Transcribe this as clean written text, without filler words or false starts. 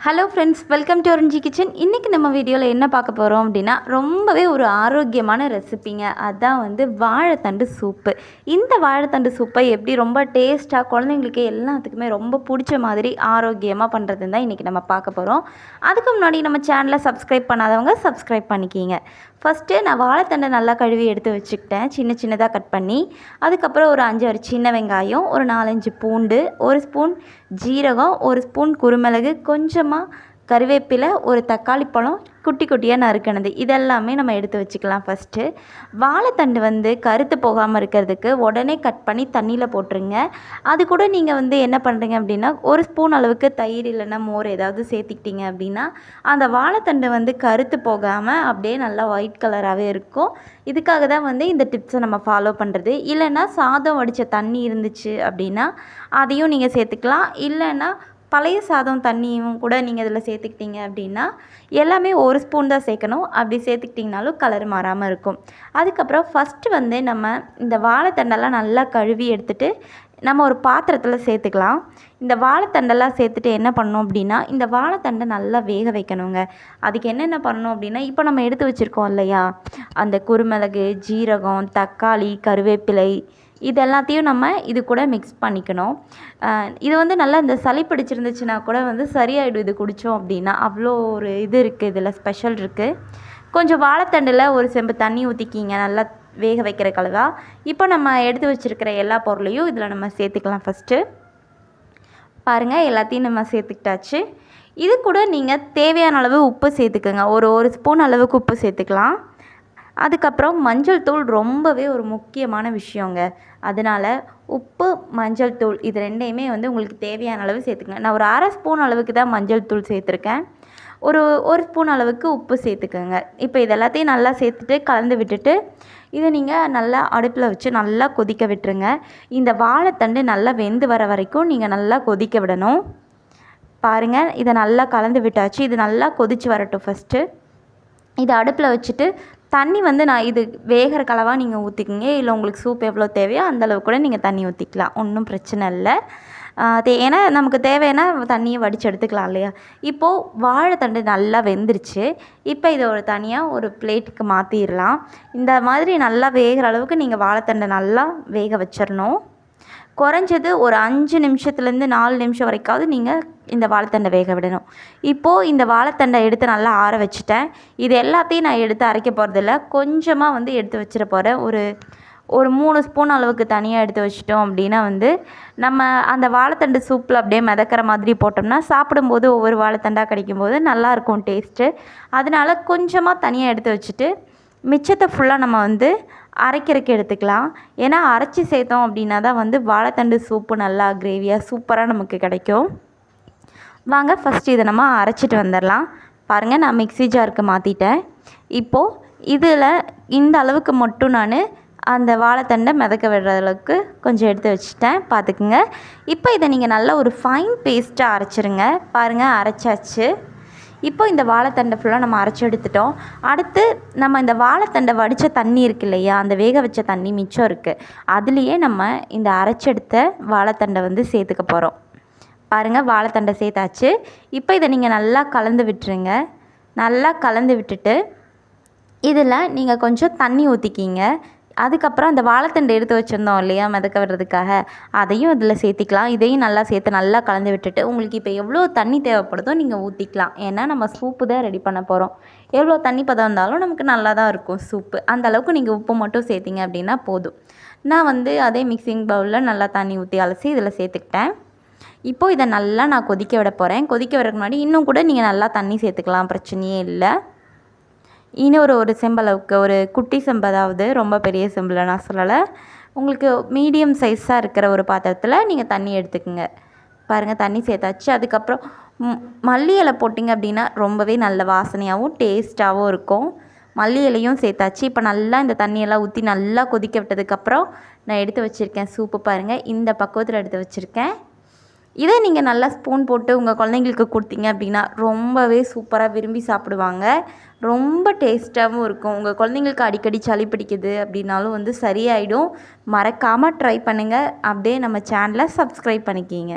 Hello friends, welcome to Oranji kitchen. இன்றைக்கி நம்ம வீடியோவில் என்ன பார்க்க போகிறோம் அப்படின்னா, ரொம்பவே ஒரு ஆரோக்கியமான ரெசிபிங்க. அதான் வந்து வாழைத்தண்டு சூப்பு. இந்த வாழைத்தண்டு சூப்பை எப்படி ரொம்ப டேஸ்ட்டாக குழந்தைங்களுக்கு எல்லாத்துக்குமே ரொம்ப பிடிச்ச மாதிரி ஆரோக்கியமாக பண்ணுறதுன்னு தான் இன்றைக்கி நம்ம பார்க்க போகிறோம். அதுக்கு முன்னாடி நம்ம சேனலை சப்ஸ்கிரைப் பண்ணாதவங்க சப்ஸ்கிரைப் பண்ணிக்கிங்க. ஃபஸ்ட்டு நான் வாழைத்தண்டை நல்லா கழுவி எடுத்து வச்சுக்கிட்டேன், சின்ன சின்னதாக கட் பண்ணி. அதுக்கப்புறம் ஒரு 5-6 சின்ன வெங்காயம், ஒரு 4-5 பூண்டு, 1 ஸ்பூன் ஜீரகம், 1 ஸ்பூன் குருமிளகு, கொஞ்சமாக கருவேப்பிலை, ஒரு தக்காளி பழம் குட்டி குட்டியாக நறுக்கினது, இதெல்லாமே நம்ம எடுத்து வச்சுக்கலாம். ஃபஸ்ட்டு வாழைத்தண்டு வந்து கருத்து போகாமல் இருக்கிறதுக்கு உடனே கட் பண்ணி தண்ணியில் போட்டுருங்க. அது கூட நீங்கள் வந்து என்ன பண்ணுறீங்க அப்படின்னா, 1 ஸ்பூன் அளவுக்கு தயிர் இல்லைன்னா மோர் ஏதாவது சேர்த்துக்கிட்டீங்க அப்படின்னா அந்த வாழைத்தண்டு வந்து கருத்து போகாமல் அப்படியே நல்லா ஒயிட் கலராகவே இருக்கும். இதுக்காக தான் வந்து இந்த டிப்ஸை நம்ம ஃபாலோ பண்ணுறது. இல்லைன்னா சாதம் வடித்த தண்ணி இருந்துச்சு அப்படின்னா அதையும் நீங்கள் சேர்த்துக்கலாம். இல்லைன்னா பழைய சாதம் தண்ணியும் கூட நீங்கள் இதில் சேர்த்துக்கிட்டீங்க அப்படின்னா எல்லாமே 1 ஸ்பூன் தான் சேர்க்கணும். அப்படி சேர்த்துக்கிட்டிங்கனாலும் கலர் மாறாமல் இருக்கும். அதுக்கப்புறம் ஃபஸ்ட்டு வந்து நம்ம இந்த வாழைத்தண்டெல்லாம் நல்லா கழுவி எடுத்துகிட்டு நம்ம ஒரு பாத்திரத்தில் சேர்த்துக்கலாம். இந்த வாழைத்தண்டெல்லாம் சேர்த்துட்டு என்ன பண்ணணும் அப்படின்னா, இந்த வாழைத்தண்டை நல்லா வேக வைக்கணுங்க. அதுக்கு என்னென்ன பண்ணணும் அப்படின்னா, இப்போ நம்ம எடுத்து வச்சுருக்கோம் இல்லையா, அந்த குருமிளகு, ஜீரகம், தக்காளி, கருவேப்பிலை, இது எல்லாத்தையும் நம்ம இது கூட மிக்ஸ் பண்ணிக்கணும். இது வந்து நல்லா இந்த சளி பிடிச்சிருந்துச்சுன்னா கூட வந்து சரியாயிடும் இது குடித்தோம் அப்படின்னா. அவ்வளோ ஒரு இது இருக்குது, இதில் ஸ்பெஷல் இருக்குது. கொஞ்சம் வாழைத்தண்டில் ஒரு செம்பு தண்ணி ஊற்றிக்கிங்க நல்லா வேக வைக்கிற கலவா. இப்போ நம்ம எடுத்து வச்சுருக்கிற எல்லா பொருளையும் இதில் நம்ம சேர்த்துக்கலாம். ஃபஸ்ட்டு பாருங்கள், எல்லாத்தையும் நம்ம சேர்த்துக்கிட்டாச்சு. இது கூட நீங்கள் தேவையான அளவு உப்பு சேர்த்துக்கோங்க. ஒரு ஸ்பூன் அளவுக்கு உப்பு சேர்த்துக்கலாம். அதுக்கப்புறம் மஞ்சள் தூள் ரொம்பவே ஒரு முக்கியமான விஷயங்க. அதனால் உப்பு, மஞ்சள் தூள் இது ரெண்டையுமே வந்து உங்களுக்கு தேவையான அளவு சேர்த்துக்கங்க. நான் ஒரு 1/2 ஸ்பூன் அளவுக்கு தான் மஞ்சள் தூள் சேர்த்துருக்கேன். ஒரு ஸ்பூன் அளவுக்கு உப்பு சேர்த்துக்கோங்க. இப்போ இது எல்லாத்தையும் நல்லா சேர்த்துட்டு கலந்து விட்டுட்டு இதை நீங்கள் நல்லா அடுப்பில் வச்சு நல்லா கொதிக்க விட்டுருங்க. இந்த வாழைத்தண்டு நல்லா வெந்து வர வரைக்கும் நீங்கள் நல்லா கொதிக்க விடணும். பாருங்கள், இதை நல்லா கலந்து விட்டாச்சு. இது நல்லா கொதித்து வரட்டும். ஃபஸ்ட்டு இதை அடுப்பில் வச்சுட்டு தண்ணி வந்து நான் இது வேகிற கலவாக நீங்கள் ஊற்றிக்கிங்க. இல்லை உங்களுக்கு சூப் எவ்வளோ தேவையோ அந்தளவு கூட நீங்கள் தண்ணி ஊற்றிக்கலாம், ஒன்றும் பிரச்சனை இல்லை. ஏன்னா நமக்கு தேவையான தண்ணியை வடித்து எடுத்துக்கலாம் இல்லையா. இப்போது வாழைத்தண்டு நல்லா வெந்துருச்சு. இப்போ இதை ஒரு தனியாக ஒரு பிளேட்டுக்கு மாற்றிடலாம். இந்த மாதிரி நல்லா வேகிற அளவுக்கு நீங்கள் வாழைத்தண்டை நல்லா வேக வச்சிடணும். குறைஞ்சது ஒரு 5 நிமிஷத்துலேருந்து 4 நிமிஷம் வரைக்காவது நீங்கள் இந்த வாழைத்தண்டை வேக விடணும். இப்போது இந்த வாழைத்தண்டை எடுத்து நல்லா ஆற வச்சுட்டேன். இது எல்லாத்தையும் நான் எடுத்து அரைக்க போகிறதில்ல, கொஞ்சமாக வந்து எடுத்து வச்சிட போகிறேன். ஒரு 3 ஸ்பூன் அளவுக்கு தனியாக எடுத்து வச்சிட்டோம் அப்படின்னா வந்து நம்ம அந்த வாழைத்தண்டு சூப்பில் அப்படியே மிதக்கிற மாதிரி போட்டோம்னா சாப்பிடும்போது ஒவ்வொரு வாழைத்தண்டாக கிடைக்கும்போது நல்லாயிருக்கும் டேஸ்ட்டு. அதனால கொஞ்சமாக தனியாக எடுத்து வச்சுட்டு மிச்சத்தை ஃபுல்லாக நம்ம வந்து அரைக்கிறதுக்கு எடுத்துக்கலாம். ஏன்னா அரைச்சி சேர்த்தோம் அப்படின்னா தான் வந்து வாழைத்தண்டு சூப்பு நல்லா கிரேவியாக சூப்பராக நமக்கு கிடைக்கும். வாங்க ஃபஸ்ட்டு இதை நம்ம அரைச்சிட்டு வந்துடலாம். பாருங்கள், நான் மிக்ஸி ஜாருக்கு மாற்றிட்டேன். இப்போது இதில் இந்த அளவுக்கு மட்டும் நான் அந்த வாழைத்தண்டை மிதக்க விடுற அளவுக்கு கொஞ்சம் எடுத்து வச்சுட்டேன், பார்த்துக்குங்க. இப்போ இதை நீங்கள் நல்லா ஒரு ஃபைன் பேஸ்ட்டாக அரைச்சிருங்க. பாருங்கள், அரைச்சாச்சு. இப்போ இந்த வாழைத்தண்டை ஃபுல்லாக நம்ம அரைச்சி எடுத்துட்டோம். அடுத்து நம்ம இந்த வாழைத்தண்டை வடித்த தண்ணி இருக்குது இல்லையா, அந்த வேக வச்ச தண்ணி மிச்சம் இருக்குது. அதுலேயே நம்ம இந்த அரைச்செடுத்த வாழைத்தண்டை வந்து சேர்த்துக்க போகிறோம். பாருங்கள், வாழைத்தண்டை சேர்த்தாச்சு. இப்போ இதை நீங்கள் நல்லா கலந்து விட்டுருங்க. நல்லா கலந்து விட்டுட்டு இதில் நீங்கள் கொஞ்சம் தண்ணி ஊற்றிக்கிங்க. அதுக்கப்புறம் அந்த வாழைத்தண்டை எடுத்து வச்சுருந்தோம் இல்லையா மிதக்க விடுறதுக்காக, அதையும் இதில் சேர்த்திக்கலாம். இதையும் நல்லா சேர்த்து நல்லா கலந்து விட்டுட்டு உங்களுக்கு இப்போ எவ்வளோ தண்ணி தேவைப்படுதோ நீங்கள் ஊற்றிக்கலாம். ஏன்னா நம்ம சூப்பு தான் ரெடி பண்ண போகிறோம். எவ்வளோ தண்ணி பதம் இருந்தாலும் நமக்கு நல்லா தான் இருக்கும் சூப்பு. அந்த அளவுக்கு நீங்கள் உப்பு மட்டும் சேர்த்திங்க அப்படின்னா போதும். நான் வந்து அதே மிக்சிங் பவுலில் நல்லா தண்ணி ஊற்றி அலசி இதில் சேர்த்துக்கிட்டேன். இப்போது இதை நல்லா நான் கொதிக்க விட போகிறேன். கொதிக்க விடுறதுக்கு முன்னாடி இன்னும் கூட நீங்கள் நல்லா தண்ணி சேர்த்துக்கலாம், பிரச்சனையே இல்லை. இன்னும் ஒரு செம்பளவுக்கு, ஒரு குட்டி செம்பு, அதாவது ரொம்ப பெரிய செம்பில் நான் சொல்லலை, உங்களுக்கு மீடியம் சைஸாக இருக்கிற ஒரு பாத்திரத்தில் நீங்கள் தண்ணி எடுத்துக்கோங்க. பாருங்கள், தண்ணி சேர்த்தாச்சு. அதுக்கப்புறம் மல்லி இலை போட்டிங்க அப்படின்னா ரொம்பவே நல்ல வாசனையாகவும் டேஸ்ட்டாகவும் இருக்கும். மல்லி இலையும் சேர்த்தாச்சு. இப்போ நல்லா இந்த தண்ணியெல்லாம் ஊற்றி நல்லா கொதிக்க விட்டதுக்கப்புறம் நான் எடுத்து வச்சுருக்கேன் சூப்பு. பாருங்கள், இந்த பக்குவத்தில் எடுத்து வச்சுருக்கேன். இதை நீங்கள் நல்லா ஸ்பூன் போட்டு உங்கள் குழந்தைங்களுக்கு கொடுத்தீங்க அப்படின்னா ரொம்பவே சூப்பராக விரும்பி சாப்பிடுவாங்க. ரொம்ப டேஸ்ட்டாகவும் இருக்கும். உங்கள் குழந்தைங்களுக்கு அடிக்கடி சளி பிடிக்குது அப்படின்னாலும் வந்து சரியாயிடும். மறக்காமல் ட்ரை பண்ணுங்கள். அப்படியே நம்ம சேனலை சப்ஸ்கிரைப் பண்ணிக்கிங்க.